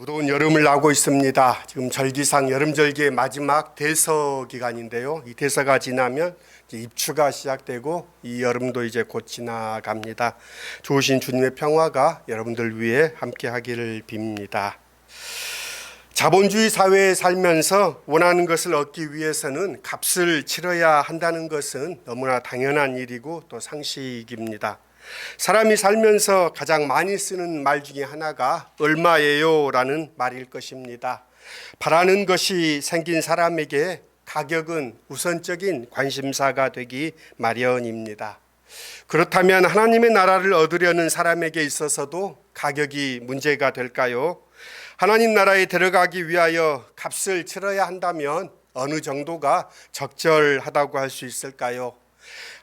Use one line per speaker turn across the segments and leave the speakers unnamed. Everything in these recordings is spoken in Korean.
무더운 여름을 나고 있습니다. 지금 절기상 여름절기의 마지막 대서 기간인데요. 이 대서가 지나면 이제 입추가 시작되고 이 여름도 이제 곧 지나갑니다. 좋으신 주님의 평화가 여러분들 위해 함께 하기를 빕니다. 자본주의 사회에 살면서 원하는 것을 얻기 위해서는 값을 치러야 한다는 것은 너무나 당연한 일이고 또 상식입니다. 사람이 살면서 가장 많이 쓰는 말 중에 하나가 얼마예요? 라는 말일 것입니다. 바라는 것이 생긴 사람에게 가격은 우선적인 관심사가 되기 마련입니다. 그렇다면 하나님의 나라를 얻으려는 사람에게 있어서도 가격이 문제가 될까요? 하나님 나라에 들어가기 위하여 값을 치러야 한다면 어느 정도가 적절하다고 할 수 있을까요?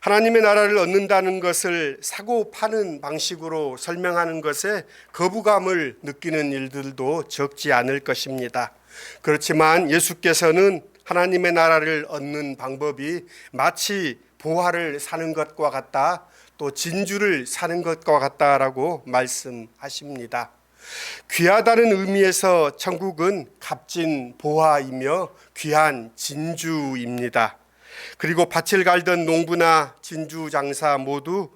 하나님의 나라를 얻는다는 것을 사고 파는 방식으로 설명하는 것에 거부감을 느끼는 일들도 적지 않을 것입니다. 그렇지만 예수께서는 하나님의 나라를 얻는 방법이 마치 보화를 사는 것과 같다, 또 진주를 사는 것과 같다라고 말씀하십니다. 귀하다는 의미에서 천국은 값진 보화이며 귀한 진주입니다. 그리고 밭을 갈던 농부나 진주 장사 모두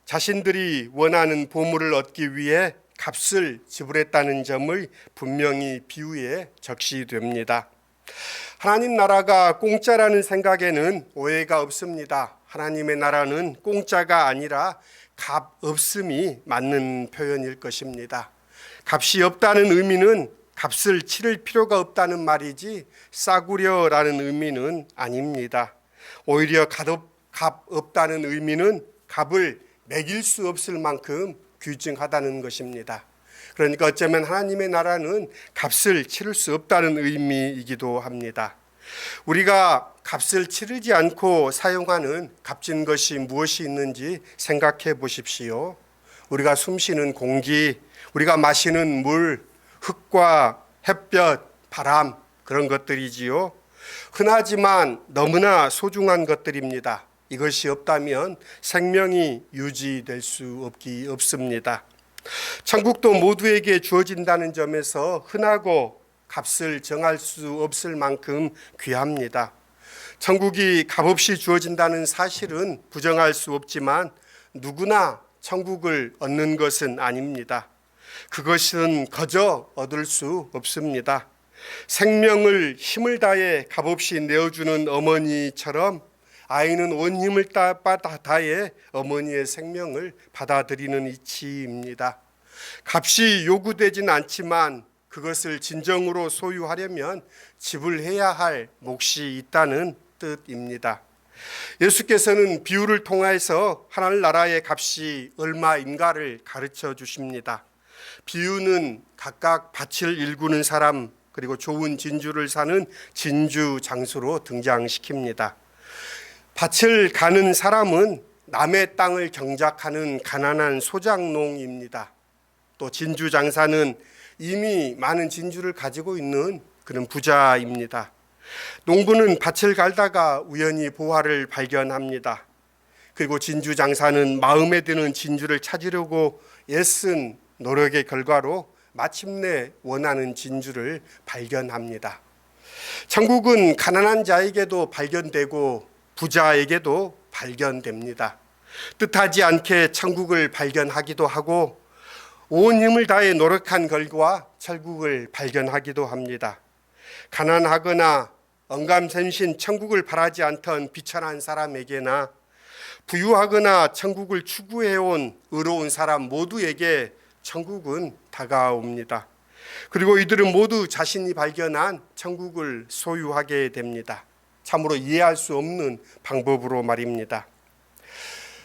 자신들이 원하는 보물을 얻기 위해 값을 지불했다는 점을 분명히 비유에 적시됩니다. 하나님 나라가 공짜라는 생각에는 오해가 없습니다. 하나님의 나라는 공짜가 아니라 값 없음이 맞는 표현일 것입니다. 값이 없다는 의미는 값을 치를 필요가 없다는 말이지 싸구려라는 의미는 아닙니다. 오히려 값 없다는 의미는 값을 매길 수 없을 만큼 귀중하다는 것입니다. 그러니까 어쩌면 하나님의 나라는 값을 치를 수 없다는 의미이기도 합니다. 우리가 값을 치르지 않고 사용하는 값진 것이 무엇이 있는지 생각해 보십시오. 우리가 숨쉬는 공기, 우리가 마시는 물, 흙과 햇볕, 바람, 그런 것들이지요. 흔하지만 너무나 소중한 것들입니다. 이것이 없다면 생명이 유지될 수 없습니다. 천국도 모두에게 주어진다는 점에서 흔하고 값을 정할 수 없을 만큼 귀합니다. 천국이 값없이 주어진다는 사실은 부정할 수 없지만 누구나 천국을 얻는 것은 아닙니다. 그것은 거저 얻을 수 없습니다. 생명을 힘을 다해 값없이 내어주는 어머니처럼 아이는 온 힘을 다해 어머니의 생명을 받아들이는 이치입니다. 값이 요구되진 않지만 그것을 진정으로 소유하려면 지불해야 할 몫이 있다는 뜻입니다. 예수께서는 비유를 통해서 하늘 나라의 값이 얼마인가를 가르쳐 주십니다. 비유는 각각 밭을 일구는 사람 그리고 좋은 진주를 사는 진주 장수로 등장시킵니다. 밭을 가는 사람은 남의 땅을 경작하는 가난한 소작농입니다. 또 진주 장사는 이미 많은 진주를 가지고 있는 그런 부자입니다. 농부는 밭을 갈다가 우연히 보화를 발견합니다. 그리고 진주 장사는 마음에 드는 진주를 찾으려고 애쓴 노력의 결과로 마침내 원하는 진주를 발견합니다. 천국은 가난한 자에게도 발견되고 부자에게도 발견됩니다. 뜻하지 않게 천국을 발견하기도 하고 온 힘을 다해 노력한 결과 천국을 발견하기도 합니다. 가난하거나 언감생신 천국을 바라지 않던 비천한 사람에게나 부유하거나 천국을 추구해온 의로운 사람 모두에게 천국은 다가옵니다. 그리고 이들은 모두 자신이 발견한 천국을 소유하게 됩니다. 참으로 이해할 수 없는 방법으로 말입니다.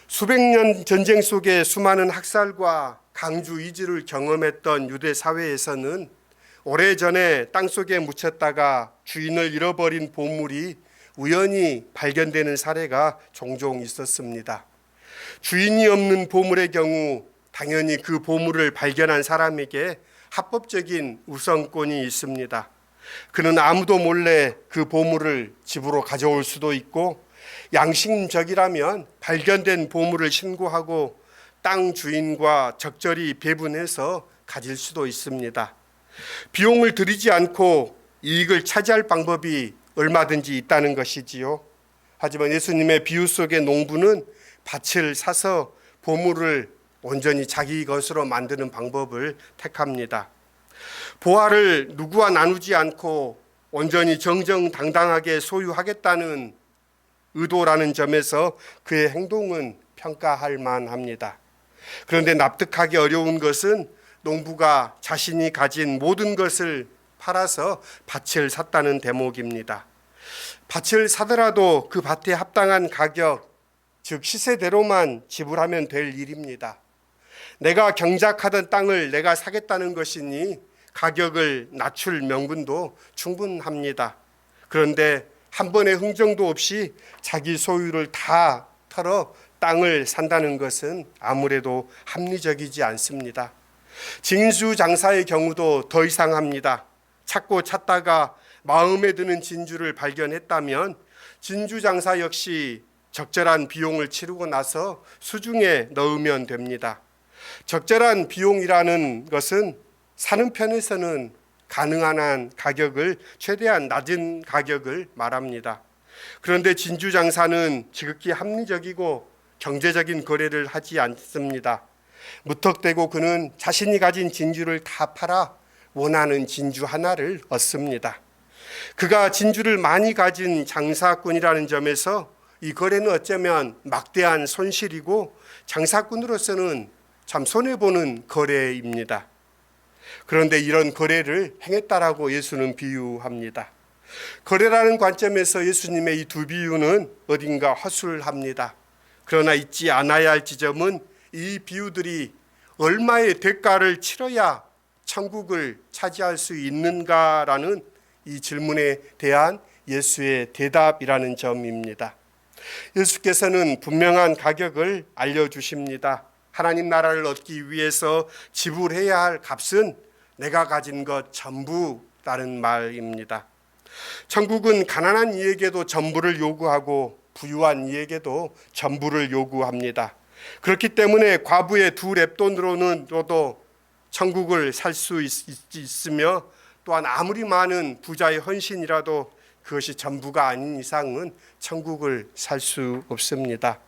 수백 년 전쟁 속에 수많은 학살과 강주 이주를 경험했던 유대 사회에서는 오래전에 땅속에 묻혔다가 주인을 잃어버린 보물이 우연히 발견되는 사례가 종종 있었습니다. 주인이 없는 보물의 경우 당연히 그 보물을 발견한 사람에게 합법적인 우선권이 있습니다. 그는 아무도 몰래 그 보물을 집으로 가져올 수도 있고 양심적이라면 발견된 보물을 신고하고 땅 주인과 적절히 배분해서 가질 수도 있습니다. 비용을 들이지 않고 이익을 차지할 방법이 얼마든지 있다는 것이지요. 하지만 예수님의 비유 속의 농부는 밭을 사서 보물을 온전히 자기 것으로 만드는 방법을 택합니다. 보화를 누구와 나누지 않고 온전히 정정당당하게 소유하겠다는 의도라는 점에서 그의 행동은 평가할 만합니다. 그런데 납득하기 어려운 것은 농부가 자신이 가진 모든 것을 팔아서 밭을 샀다는 대목입니다. 밭을 사더라도 그 밭에 합당한 가격, 즉 시세대로만 지불하면 될 일입니다. 내가 경작하던 땅을 내가 사겠다는 것이니 가격을 낮출 명분도 충분합니다. 그런데 한 번의 흥정도 없이 자기 소유를 다 털어 땅을 산다는 것은 아무래도 합리적이지 않습니다. 진주장사의 경우도 더 이상합니다. 찾고 찾다가 마음에 드는 진주를 발견했다면 진주장사 역시 적절한 비용을 치르고 나서 수중에 넣으면 됩니다. 적절한 비용이라는 것은 사는 편에서는 가능한 한 가격을 최대한 낮은 가격을 말합니다. 그런데 진주장사는 지극히 합리적이고 경제적인 거래를 하지 않습니다. 무턱대고 그는 자신이 가진 진주를 다 팔아 원하는 진주 하나를 얻습니다. 그가 진주를 많이 가진 장사꾼이라는 점에서 이 거래는 어쩌면 막대한 손실이고 장사꾼으로서는 참 손해보는 거래입니다. 그런데 이런 거래를 행했다라고 예수는 비유합니다. 거래라는 관점에서 예수님의 이 두 비유는 어딘가 허술합니다. 그러나 잊지 않아야 할 지점은 이 비유들이 얼마의 대가를 치러야 천국을 차지할 수 있는가라는 이 질문에 대한 예수의 대답이라는 점입니다. 예수께서는 분명한 가격을 알려주십니다. 하나님 나라를 얻기 위해서 지불해야 할 값은 내가 가진 것 전부라는 말입니다. 천국은 가난한 이에게도 전부를 요구하고 부유한 이에게도 전부를 요구합니다. 그렇기 때문에 과부의 2 렙돈으로도 천국을 살 수 있으며 또한 아무리 많은 부자의 헌신이라도 그것이 전부가 아닌 이상은 천국을 살 수 없습니다.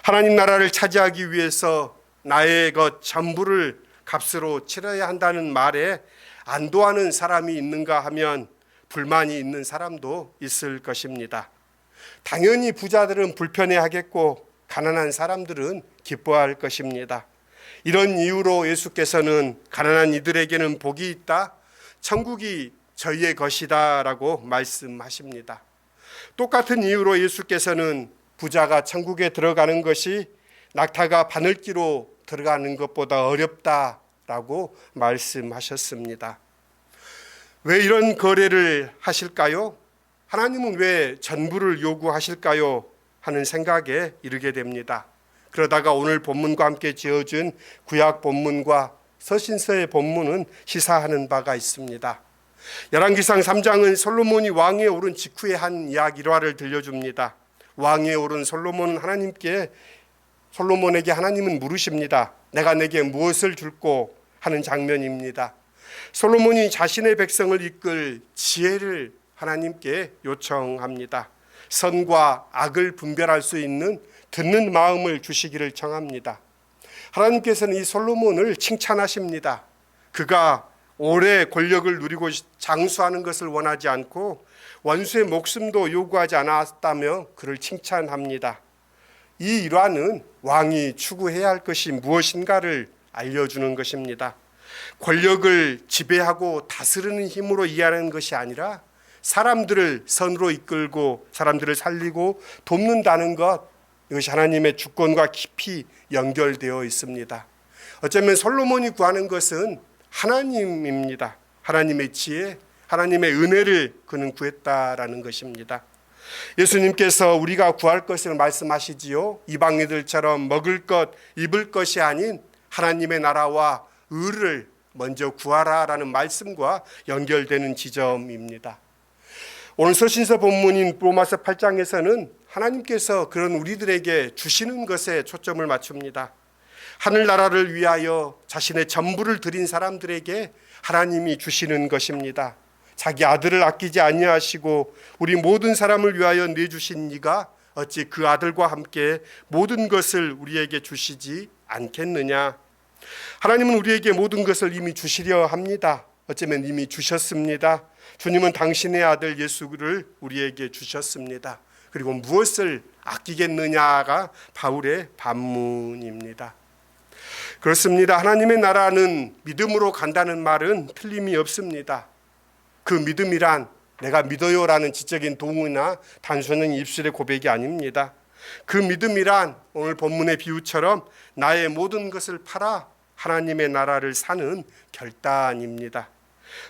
하나님 나라를 차지하기 위해서 나의 것 전부를 값으로 치러야 한다는 말에 안도하는 사람이 있는가 하면 불만이 있는 사람도 있을 것입니다. 당연히 부자들은 불편해하겠고 가난한 사람들은 기뻐할 것입니다. 이런 이유로 예수께서는 가난한 이들에게는 복이 있다, 천국이 저희의 것이다 라고 말씀하십니다. 똑같은 이유로 예수께서는 부자가 천국에 들어가는 것이 낙타가 바늘기로 들어가는 것보다 어렵다라고 말씀하셨습니다. 왜 이런 거래를 하실까요? 하나님은 왜 전부를 요구하실까요? 하는 생각에 이르게 됩니다. 그러다가 오늘 본문과 함께 지어준 구약 본문과 서신서의 본문은 시사하는 바가 있습니다. 열왕기상 3장은 솔로몬이 왕위에 오른 직후에 한 이야기 일화를 들려줍니다. 왕위에 오른 솔로몬은 솔로몬에게 하나님은 물으십니다. 내가 내게 무엇을 줄꼬 하는 장면입니다. 솔로몬이 자신의 백성을 이끌 지혜를 하나님께 요청합니다. 선과 악을 분별할 수 있는 듣는 마음을 주시기를 청합니다. 하나님께서는 이 솔로몬을 칭찬하십니다. 그가 오래 권력을 누리고 장수하는 것을 원하지 않고 원수의 목숨도 요구하지 않았다며 그를 칭찬합니다. 이 일화는 왕이 추구해야 할 것이 무엇인가를 알려주는 것입니다. 권력을 지배하고 다스리는 힘으로 이해하는 것이 아니라 사람들을 선으로 이끌고 사람들을 살리고 돕는다는 것, 이것이 하나님의 주권과 깊이 연결되어 있습니다. 어쩌면 솔로몬이 구하는 것은 하나님입니다. 하나님의 지혜, 하나님의 은혜를 그는 구했다라는 것입니다. 예수님께서 우리가 구할 것을 말씀하시지요. 이방인들처럼 먹을 것, 입을 것이 아닌 하나님의 나라와 의를 먼저 구하라라는 말씀과 연결되는 지점입니다. 오늘 서신서 본문인 로마서 8장에서는 하나님께서 그런 우리들에게 주시는 것에 초점을 맞춥니다. 하늘나라를 위하여 자신의 전부를 드린 사람들에게 하나님이 주시는 것입니다. 자기 아들을 아끼지 아니하시고 우리 모든 사람을 위하여 내주신 이가 어찌 그 아들과 함께 모든 것을 우리에게 주시지 않겠느냐. 하나님은 우리에게 모든 것을 이미 주시려 합니다. 어쩌면 이미 주셨습니다. 주님은 당신의 아들 예수를 우리에게 주셨습니다. 그리고 무엇을 아끼겠느냐가 바울의 반문입니다. 그렇습니다. 하나님의 나라는 믿음으로 간다는 말은 틀림이 없습니다. 그 믿음이란 내가 믿어요라는 지적인 동의나 단순한 입술의 고백이 아닙니다. 그 믿음이란 오늘 본문의 비유처럼 나의 모든 것을 팔아 하나님의 나라를 사는 결단입니다.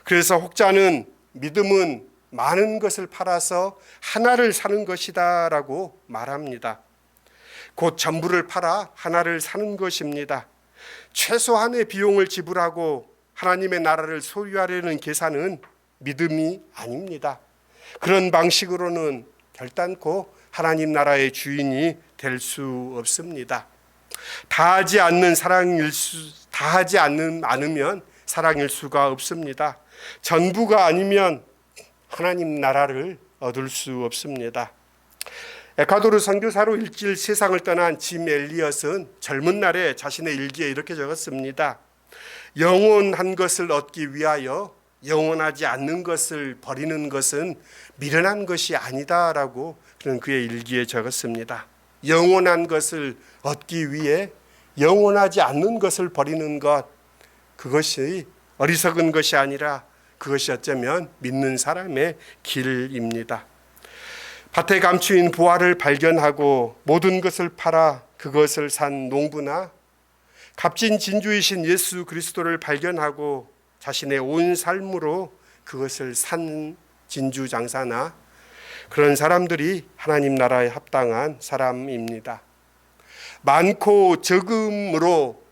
그래서 혹자는 믿음은 많은 것을 팔아서 하나를 사는 것이다 라고 말합니다. 곧 전부를 팔아 하나를 사는 것입니다. 최소한의 비용을 지불하고 하나님의 나라를 소유하려는 계산은 믿음이 아닙니다. 그런 방식으로는 결단코 하나님 나라의 주인이 될 수 없습니다. 다하지 않으면 사랑일 수가 없습니다. 전부가 아니면 하나님 나라를 얻을 수 없습니다. 에콰도르 선교사로 일주일 세상을 떠난 짐 엘리엇은 젊은 날에 자신의 일기에 이렇게 적었습니다. 영원한 것을 얻기 위하여 영원하지 않는 것을 버리는 것은 미련한 것이 아니다라고 그는 그의 일기에 적었습니다. 영원한 것을 얻기 위해 영원하지 않는 것을 버리는 것, 그것이 어리석은 것이 아니라 그것이 어쩌면 믿는 사람의 길입니다. 밭에 감추인 보화를 발견하고 모든 것을 팔아 그것을 산 농부나 값진 진주이신 예수 그리스도를 발견하고 자신의 온 삶으로 그것을 산 진주 장사나 그런 사람들이 하나님 나라에 합당한 사람입니다. 많고 적음으로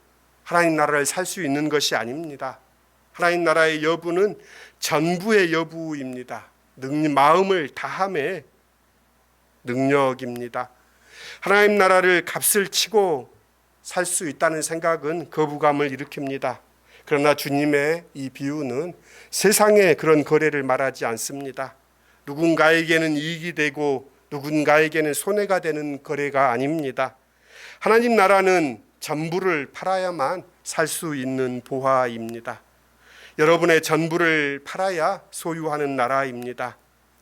하나님 나라를 살 수 있는 것이 아닙니다. 하나님 나라의 여부는 전부의 여부입니다. 마음을 다함의 능력입니다. 하나님 나라를 값을 치고 살 수 있다는 생각은 거부감을 일으킵니다. 그러나 주님의 이 비유는 세상의 그런 거래를 말하지 않습니다. 누군가에게는 이익이 되고 누군가에게는 손해가 되는 거래가 아닙니다. 하나님 나라는 전부를 팔아야만 살 수 있는 보화입니다. 여러분의 전부를 팔아야 소유하는 나라입니다.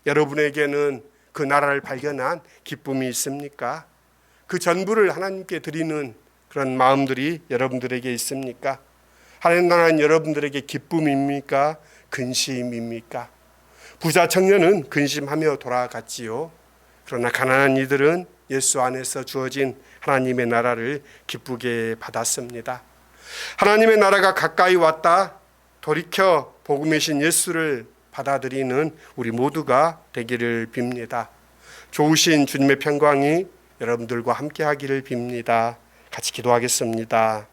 여러분에게는 그 나라를 발견한 기쁨이 있습니까? 그 전부를 하나님께 드리는 그런 마음들이 여러분들에게 있습니까? 하나님 나라는 여러분들에게 기쁨입니까? 근심입니까? 부자 청년은 근심하며 돌아갔지요. 그러나 가난한 이들은 예수 안에서 주어진 하나님의 나라를 기쁘게 받았습니다. 하나님의 나라가 가까이 왔다. 돌이켜 복음이신 예수를 받아들이는 우리 모두가 되기를 빕니다. 좋으신 주님의 평강이 여러분들과 함께 하기를 빕니다. 같이 기도하겠습니다.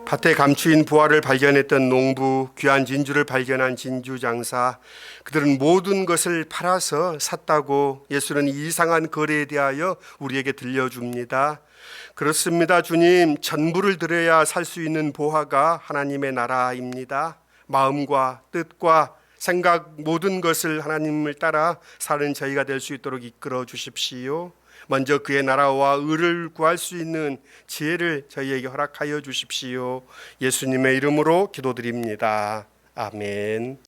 밭에 감추인 보화를 발견했던 농부, 귀한 진주를 발견한 진주 장사, 그들은 모든 것을 팔아서 샀다고 예수는 이 이상한 거래에 대하여 우리에게 들려줍니다. 그렇습니다. 주님, 전부를 드려야 살 수 있는 보화가 하나님의 나라입니다. 마음과 뜻과 생각 모든 것을 하나님을 따라 사는 저희가 될 수 있도록 이끌어 주십시오. 먼저 그의 나라와 의를 구할 수 있는 지혜를 저희에게 허락하여 주십시오. 예수님의 이름으로 기도드립니다. 아멘.